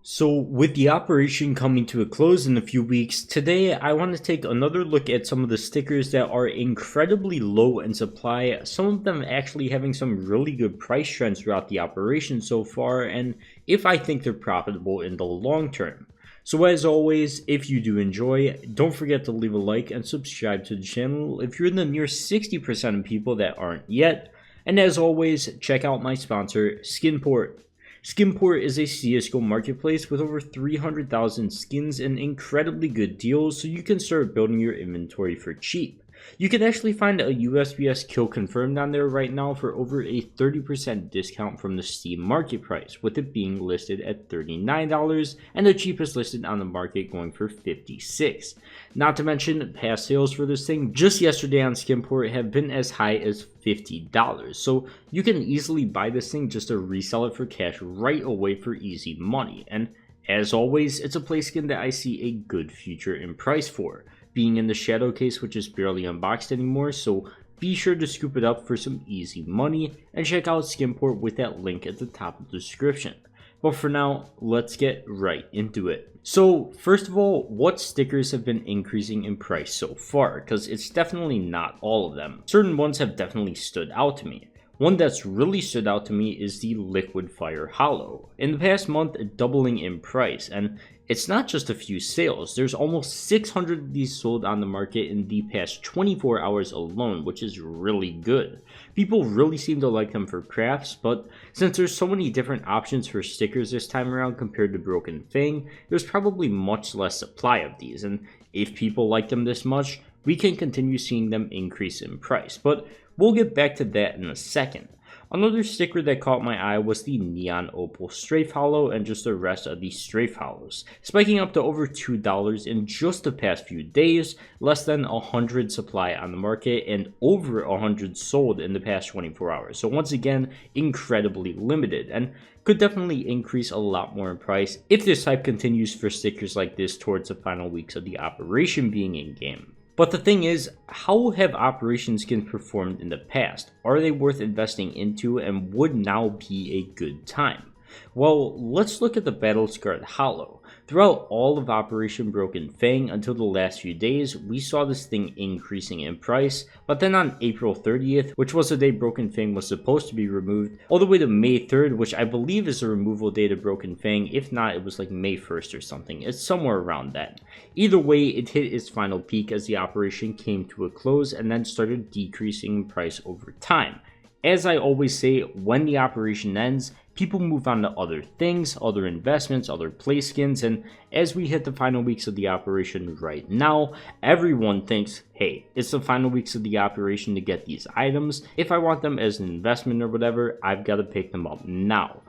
So, with the operation coming to a close in a few weeks, today I want to take another look at some of the stickers that are incredibly low in supply, some of them actually having some really good price trends throughout the operation so far, and if I think they're profitable in the long term. So as always, if you do enjoy, don't forget to leave a like and subscribe to the channel if you're in the near 60% of people that aren't yet. And as always, check out my sponsor, Skinport. Skinport is a CSGO marketplace with over 300,000 skins and incredibly good deals, so you can start building your inventory for cheap. You can actually find a USPS kill confirmed on there right now for over a 30% discount from the Steam market price, with it being listed at $39 and the cheapest listed on the market going for $56. Not to mention, past sales for this thing just yesterday on Skinport have been as high as $50, so you can easily buy this thing just to resell it for cash right away for easy money. And as always, it's a play skin that I see a good future in price for, being in the shadow case, which is barely unboxed anymore, so be sure to scoop it up for some easy money and check out Skinport with that link at the top of the description. But for now, let's get right into it. So first of all, what stickers have been increasing in price so far? Because it's definitely not all of them. Certain ones have definitely stood out to me. One that's really stood out to me is the Liquid Fire Hollow. In the past month, doubling in price, and it's not just a few sales. There's almost 600 of these sold on the market in the past 24 hours alone, which is really good. People really seem to like them for crafts, but since there's so many different options for stickers this time around compared to Broken Fang, there's probably much less supply of these, and if people like them this much, we can continue seeing them increase in price, but we'll get back to that in a second. Another sticker that caught my eye was the Neon Opal Strafe Hollow and just the rest of the Strafe Hollows, spiking up to over $2 in just the past few days, less than 100 supply on the market and over 100 sold in the past 24 hours. So once again, incredibly limited and could definitely increase a lot more in price if this hype continues for stickers like this towards the final weeks of the operation being in game. But the thing is, how have operation skins performed in the past? Are they worth investing into, and would now be a good time? Well, let's look at the Battle Scarred Hollow. Throughout all of Operation Broken Fang until the last few days, we saw this thing increasing in price, but then on April 30th, which was the day Broken Fang was supposed to be removed, all the way to May 3rd, which I believe is the removal date of Broken Fang. If not, it was like May 1st or something. It's somewhere around that. Either way, it hit its final peak as the operation came to a close and then started decreasing in price over time. As I always say, when the operation ends, people move on to other things, other investments, other play skins, and as we hit the final weeks of the operation right now, everyone thinks, hey, it's the final weeks of the operation to get these items. If I want them as an investment or whatever, I've got to pick them up now.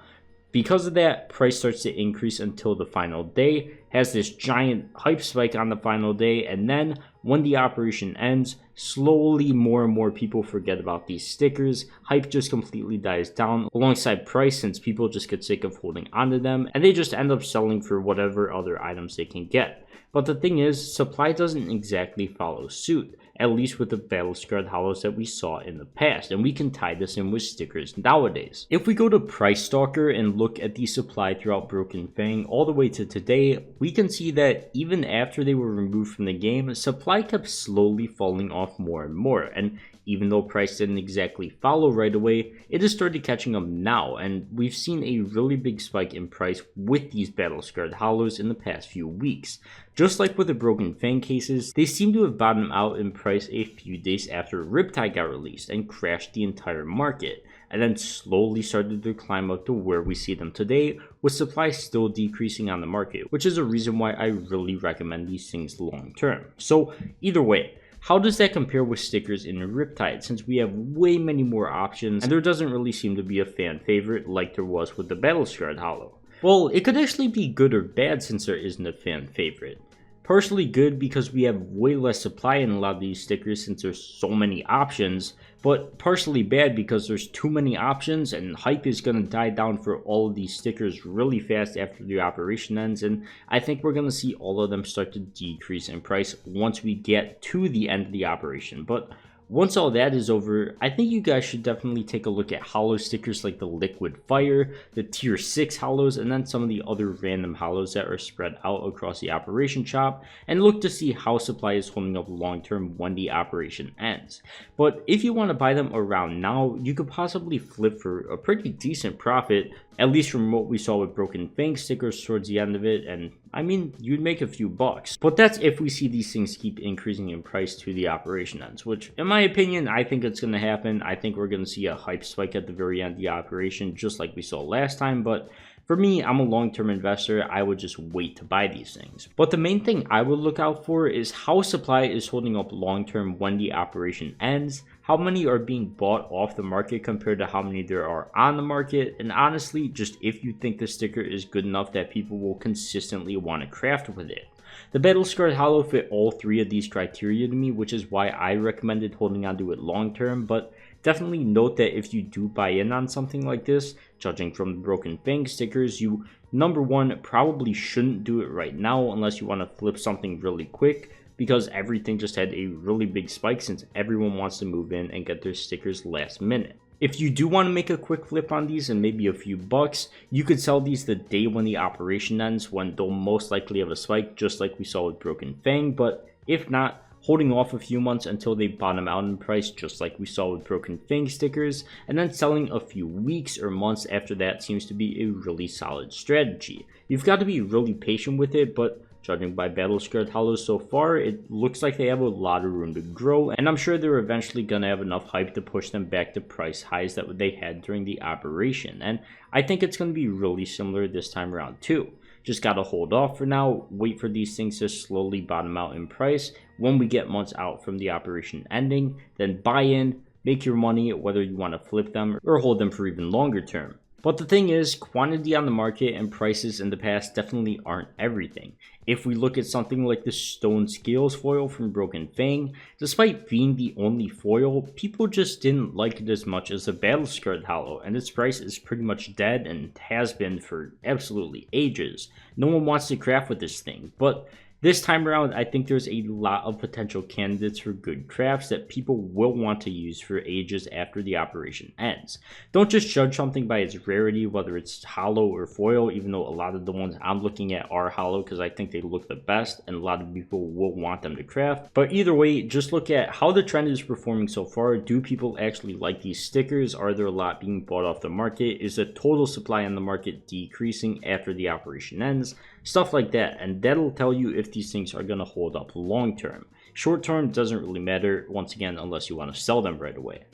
Because of that, price starts to increase until the final day, has this giant hype spike on the final day, and then when the operation ends, slowly more and more people forget about these stickers. Hype just completely dies down alongside price, since people just get sick of holding onto them and they just end up selling for whatever other items they can get. But the thing is, supply doesn't exactly follow suit, at least with the Battle Scarred Hollows that we saw in the past, and we can tie this in with stickers nowadays. If we go to Price Stalker and look at the supply throughout Broken Fang all the way to today, we can see that even after they were removed from the game, supply kept slowly falling off more and more, and even though price didn't exactly follow right away, it has started catching up now, and we've seen a really big spike in price with these Battle Scarred Hollows in the past few weeks. Just like with the Broken Fang cases, they seem to have bottomed out in price a few days after Riptide got released and crashed the entire market, and then slowly started to climb up to where we see them today, with supply still decreasing on the market, which is a reason why I really recommend these things long term. So either way, how does that compare with stickers in Riptide, since we have way many more options and there doesn't really seem to be a fan favorite like there was with the Battle Scarred Hollow? Well, it could actually be good or bad since there isn't a fan favorite. Partially good because we have way less supply in a lot of these stickers since there's so many options, but partially bad because there's too many options and hype is going to die down for all of these stickers really fast after the operation ends, and I think we're going to see all of them start to decrease in price once we get to the end of the operation. But Once all that is over, I think you guys should definitely take a look at hollow stickers like the Liquid Fire, the tier 6 hollows, and then some of the other random hollows that are spread out across the operation shop, and look to see how supply is holding up long term when the operation ends. But if you want to buy them around now, you could possibly flip for a pretty decent profit, at least from what we saw with Broken Fang stickers towards the end of it, and I mean, you'd make a few bucks. But that's if we see these things keep increasing in price to the operation ends, which in my opinion, I think it's going to happen. I think we're going to see a hype spike at the very end of the operation, just like we saw last time, but for me, I'm a long-term investor. I would just wait to buy these things. But the main thing I would look out for is how supply is holding up long-term when the operation ends, how many are being bought off the market compared to how many there are on the market, and honestly, just if you think the sticker is good enough that people will consistently want to craft with it. The Battle Scarred Hollow fit all three of these criteria to me, which is why I recommended holding on to it long-term, but definitely note that if you do buy in on something like this, judging from the Broken Fang stickers, you, number one, probably shouldn't do it right now unless you want to flip something really quick, because everything just had a really big spike since everyone wants to move in and get their stickers last minute. If you do want to make a quick flip on these and maybe a few bucks, you could sell these the day when the operation ends, when they'll most likely have a spike, just like we saw with Broken Fang, but if not, holding off a few months until they bottom out in price, just like we saw with Broken Fang stickers, and then selling a few weeks or months after that seems to be a really solid strategy. You've got to be really patient with it, but judging by Battle Scarred Hollows so far, it looks like they have a lot of room to grow, and I'm sure they're eventually going to have enough hype to push them back to price highs that they had during the operation, and I think it's going to be really similar this time around too. Just gotta hold off for now, wait for these things to slowly bottom out in price. When we get months out from the operation ending, then buy in, make your money, whether you want to flip them or hold them for even longer term. But the thing is, quantity on the market and prices in the past definitely aren't everything. If we look at something like the Stone Scales foil from Broken Fang, despite being the only foil, people just didn't like it as much as the Battle Scarred Hollow, and its price is pretty much dead and has been for absolutely ages. No one wants to craft with this thing, but this time around, I think there's a lot of potential candidates for good crafts that people will want to use for ages after the operation ends. Don't just judge something by its rarity, whether it's hollow or foil, even though a lot of the ones I'm looking at are hollow because I think they look the best and a lot of people will want them to craft. But either way, just look at how the trend is performing so far. Do people actually like these stickers? Are there a lot being bought off the market? Is the total supply on the market decreasing after the operation ends? Stuff like that, and that'll tell you if these things are going to hold up long term. Short term doesn't really matter, once again, unless you want to sell them right away.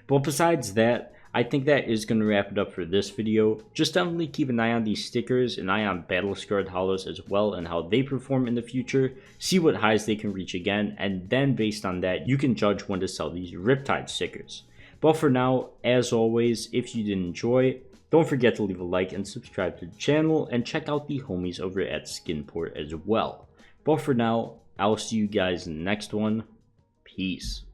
But besides that, I think that is going to wrap it up for this video. Just definitely keep an eye on these stickers, an eye on Battle Scarred Hollows as well, and how they perform in the future. See what highs they can reach again, and then based on that, you can judge when to sell these Riptide stickers. But for now, as always, if you did enjoy, don't forget to leave a like and subscribe to the channel, and check out the homies over at Skinport as well. But for now, I'll see you guys in the next one. Peace.